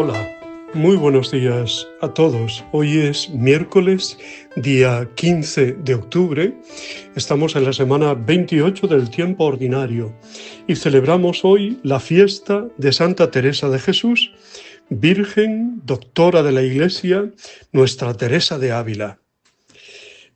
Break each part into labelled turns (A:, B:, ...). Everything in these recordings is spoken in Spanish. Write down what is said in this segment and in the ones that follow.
A: Hola, muy buenos días a todos. Hoy es miércoles, día 15 de octubre. Estamos en la semana 28 del tiempo ordinario y celebramos hoy la fiesta de Santa Teresa de Jesús, Virgen, doctora de la Iglesia, Nuestra Teresa de Ávila.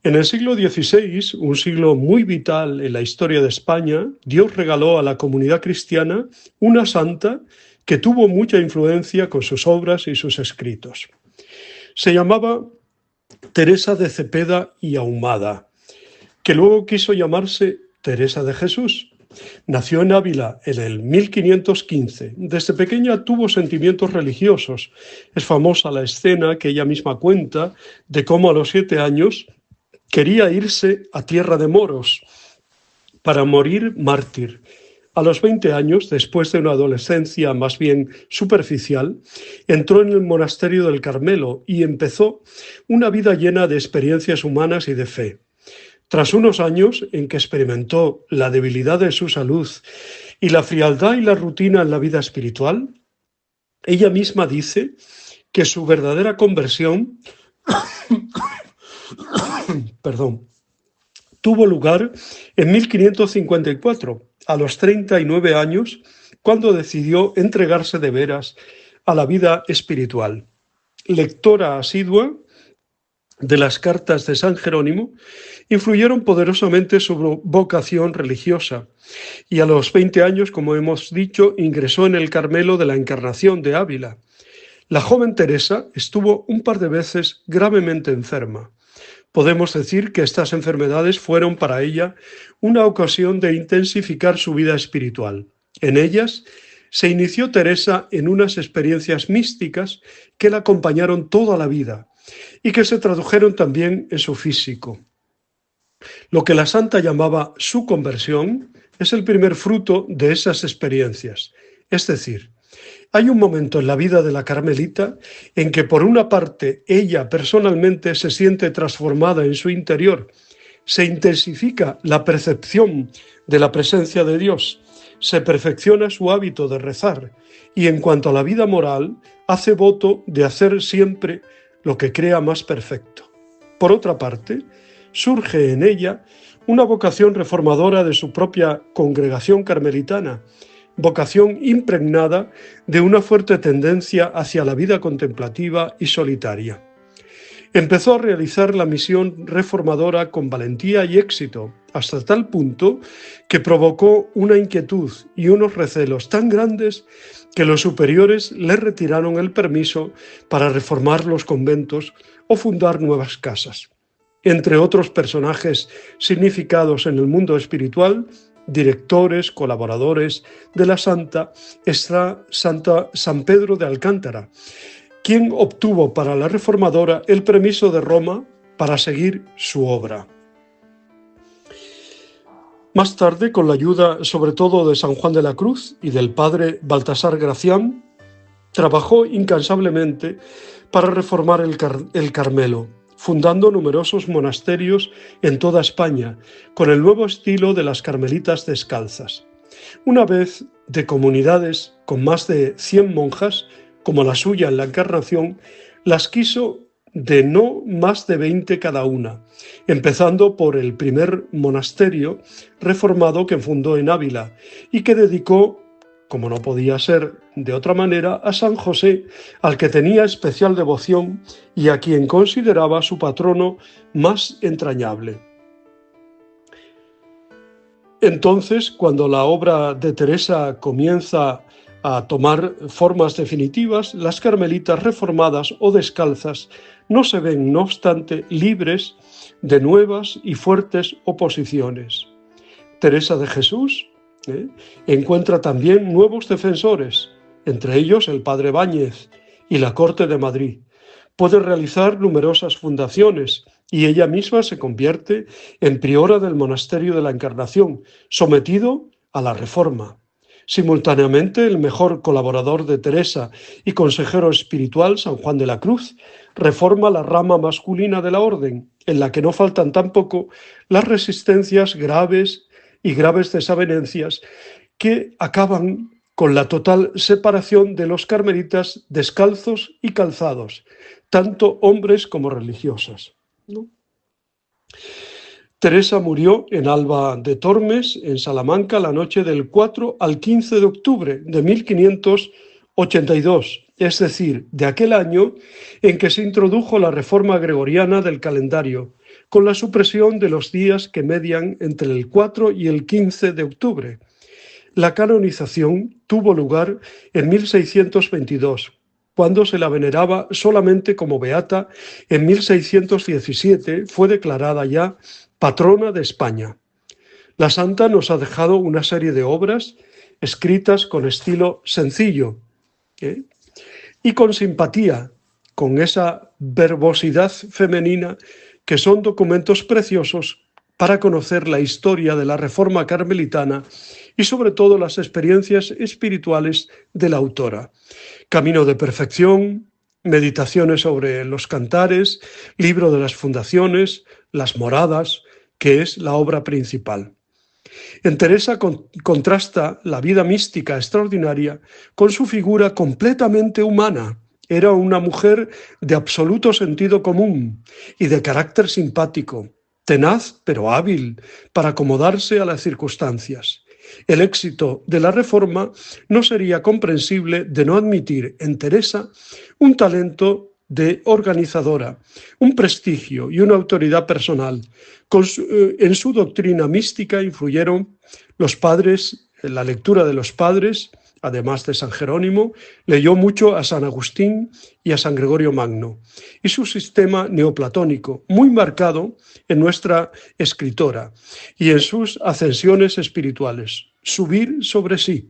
A: En el siglo XVI, un siglo muy vital en la historia de España, Dios regaló a la comunidad cristiana una santa que tuvo mucha influencia con sus obras y sus escritos. Se llamaba Teresa de Cepeda y Ahumada, que luego quiso llamarse Teresa de Jesús. Nació en Ávila en el 1515. Desde pequeña tuvo sentimientos religiosos. Es famosa la escena que ella misma cuenta de cómo a los 7 años quería irse a tierra de moros para morir mártir. A los 20 años, después de una adolescencia más bien superficial, entró en el monasterio del Carmelo y empezó una vida llena de experiencias humanas y de fe. Tras unos años en que experimentó la debilidad de su salud y la frialdad y la rutina en la vida espiritual, ella misma dice que su verdadera conversión tuvo lugar en 1554, a los 39 años, cuando decidió entregarse de veras a la vida espiritual. Lectora asidua de las cartas de San Jerónimo, influyeron poderosamente su vocación religiosa y a los 20 años, como hemos dicho, ingresó en el Carmelo de la Encarnación de Ávila. La joven Teresa estuvo un par de veces gravemente enferma. Podemos decir que estas enfermedades fueron para ella una ocasión de intensificar su vida espiritual. En ellas se inició Teresa en unas experiencias místicas que la acompañaron toda la vida y que se tradujeron también en su físico. Lo que la santa llamaba su conversión es el primer fruto de esas experiencias, es decir, hay un momento en la vida de la carmelita en que por una parte ella personalmente se siente transformada en su interior, se intensifica la percepción de la presencia de Dios, se perfecciona su hábito de rezar y en cuanto a la vida moral hace voto de hacer siempre lo que crea más perfecto. Por otra parte, surge en ella una vocación reformadora de su propia congregación carmelitana, vocación impregnada de una fuerte tendencia hacia la vida contemplativa y solitaria. Empezó a realizar la misión reformadora con valentía y éxito, hasta tal punto que provocó una inquietud y unos recelos tan grandes que los superiores le retiraron el permiso para reformar los conventos o fundar nuevas casas. Entre otros personajes significados en el mundo espiritual, directores, colaboradores de la santa, está San Pedro de Alcántara, quien obtuvo para la reformadora el permiso de Roma para seguir su obra. Más tarde, con la ayuda sobre todo de San Juan de la Cruz y del padre Baltasar Gracián, trabajó incansablemente para reformar el Carmelo, fundando numerosos monasterios en toda España, con el nuevo estilo de las carmelitas descalzas. Una vez de comunidades con más de 100 monjas, como la suya en la Encarnación, las quiso de no más de 20 cada una, empezando por el primer monasterio reformado que fundó en Ávila y que dedicó, como no podía ser de otra manera, a San José, al que tenía especial devoción y a quien consideraba su patrono más entrañable. Entonces, cuando la obra de Teresa comienza a tomar formas definitivas, las carmelitas reformadas o descalzas no se ven, no obstante, libres de nuevas y fuertes oposiciones. Teresa de Jesús encuentra también nuevos defensores, entre ellos el padre Báñez y la Corte de Madrid. Puede realizar numerosas fundaciones y ella misma se convierte en priora del monasterio de la Encarnación, sometido a la Reforma. Simultáneamente, el mejor colaborador de Teresa y consejero espiritual, San Juan de la Cruz, reforma la rama masculina de la orden, en la que no faltan tampoco las resistencias graves y graves desavenencias que acaban con la total separación de los carmelitas descalzos y calzados, tanto hombres como religiosas, ¿no? Teresa murió en Alba de Tormes, en Salamanca, la noche del 4 al 15 de octubre de 1582, es decir, de aquel año en que se introdujo la reforma gregoriana del calendario, con la supresión de los días que median entre el 4 y el 15 de octubre. La canonización tuvo lugar en 1622, cuando se la veneraba solamente como beata. En 1617 fue declarada ya patrona de España. La santa nos ha dejado una serie de obras escritas con estilo sencillo, y con simpatía, con esa verbosidad femenina, que son documentos preciosos para conocer la historia de la Reforma carmelitana y sobre todo las experiencias espirituales de la autora. Camino de perfección, meditaciones sobre los cantares, libro de las fundaciones, las moradas, que es la obra principal. En Teresa contrasta la vida mística extraordinaria con su figura completamente humana. Era una mujer de absoluto sentido común y de carácter simpático, tenaz pero hábil para acomodarse a las circunstancias. El éxito de la reforma no sería comprensible de no admitir en Teresa un talento de organizadora, un prestigio y una autoridad personal. En su doctrina mística influyeron los padres, la lectura de los padres, además de San Jerónimo, leyó mucho a San Agustín y a San Gregorio Magno, y su sistema neoplatónico, muy marcado en nuestra escritora y en sus ascensiones espirituales, subir sobre sí,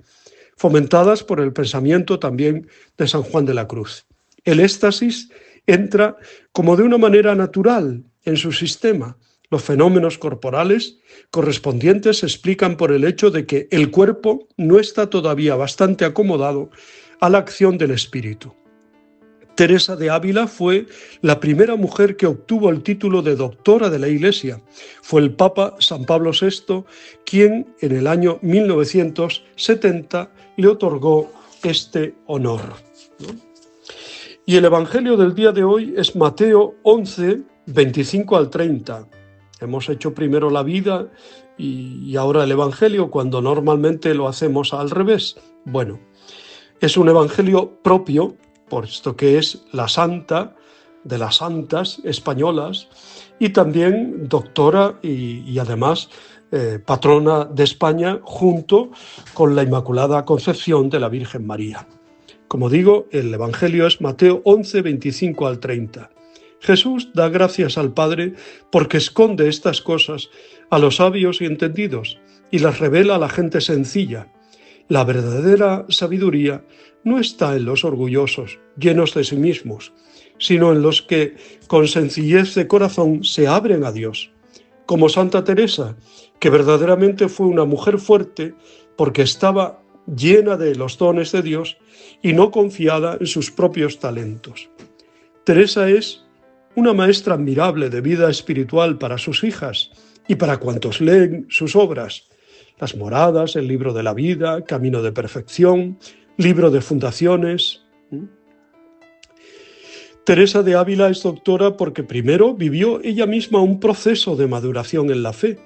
A: fomentadas por el pensamiento también de San Juan de la Cruz. El éxtasis entra como de una manera natural en su sistema. Los fenómenos corporales correspondientes se explican por el hecho de que el cuerpo no está todavía bastante acomodado a la acción del espíritu. Teresa de Ávila fue la primera mujer que obtuvo el título de doctora de la Iglesia. Fue el Papa San Pablo VI quien en el año 1970 le otorgó este honor, ¿no? Y el Evangelio del día de hoy es Mateo 11, 25 al 30. Hemos hecho primero la vida y ahora el Evangelio, cuando normalmente lo hacemos al revés. Bueno, es un Evangelio propio, puesto que es la santa de las santas españolas y también doctora y además patrona de España, junto con la Inmaculada Concepción de la Virgen María. Como digo, el Evangelio es Mateo 11, 25 al 30. Jesús da gracias al Padre porque esconde estas cosas a los sabios y entendidos y las revela a la gente sencilla. La verdadera sabiduría no está en los orgullosos, llenos de sí mismos, sino en los que con sencillez de corazón se abren a Dios. Como Santa Teresa, que verdaderamente fue una mujer fuerte porque estaba llena de los dones de Dios y no confiada en sus propios talentos. Teresa es una maestra admirable de vida espiritual para sus hijas y para cuantos leen sus obras. Las moradas, el libro de la vida, Camino de perfección, libro de fundaciones. Teresa de Ávila es doctora porque primero vivió ella misma un proceso de maduración en la fe.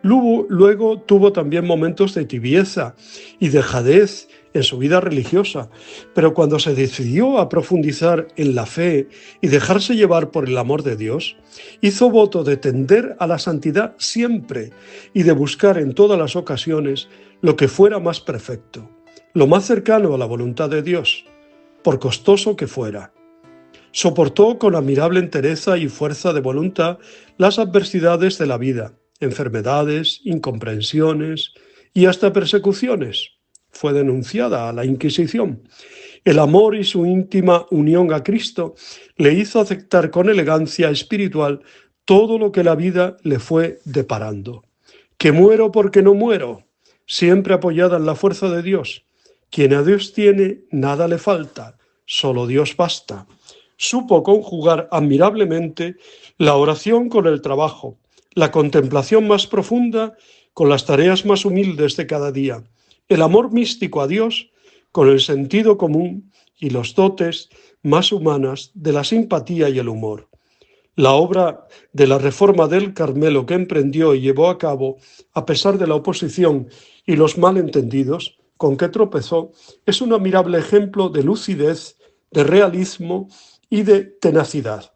A: Luego tuvo también momentos de tibieza y dejadez en su vida religiosa, pero cuando se decidió a profundizar en la fe y dejarse llevar por el amor de Dios, hizo voto de tender a la santidad siempre y de buscar en todas las ocasiones lo que fuera más perfecto, lo más cercano a la voluntad de Dios, por costoso que fuera. Soportó con admirable entereza y fuerza de voluntad las adversidades de la vida, enfermedades, incomprensiones y hasta persecuciones. Fue denunciada a la Inquisición. El amor y su íntima unión a Cristo le hizo aceptar con elegancia espiritual todo lo que la vida le fue deparando. Que muero porque no muero, siempre apoyada en la fuerza de Dios. Quien a Dios tiene, nada le falta, solo Dios basta. Supo conjugar admirablemente la oración con el trabajo, la contemplación más profunda con las tareas más humildes de cada día, el amor místico a Dios con el sentido común y los dotes más humanas de la simpatía y el humor. La obra de la reforma del Carmelo que emprendió y llevó a cabo, a pesar de la oposición y los malentendidos con que tropezó, es un admirable ejemplo de lucidez, de realismo y de tenacidad.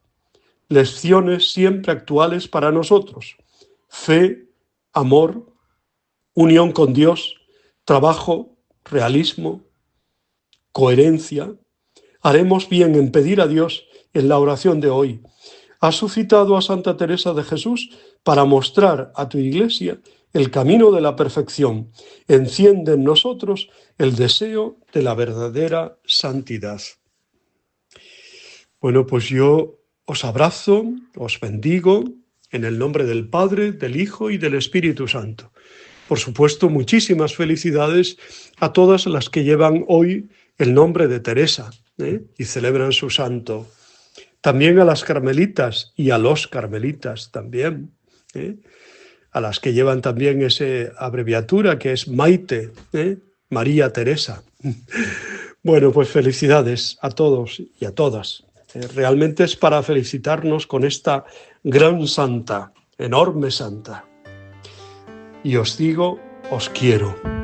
A: Lecciones siempre actuales para nosotros: fe, amor, unión con Dios, trabajo, realismo, coherencia. Haremos bien en pedir a Dios en la oración de hoy: has suscitado a Santa Teresa de Jesús para mostrar a tu Iglesia el camino de la perfección. Enciende en nosotros el deseo de la verdadera santidad. Bueno, pues yo os abrazo, os bendigo, en el nombre del Padre, del Hijo y del Espíritu Santo. Por supuesto, muchísimas felicidades a todas las que llevan hoy el nombre de Teresa, y celebran su santo. También a las carmelitas y a los carmelitas también, a las que llevan también esa abreviatura que es Maite, María Teresa. Bueno, pues felicidades a todos y a todas. Realmente es para felicitarnos con esta gran santa, enorme santa. Y os digo, os quiero.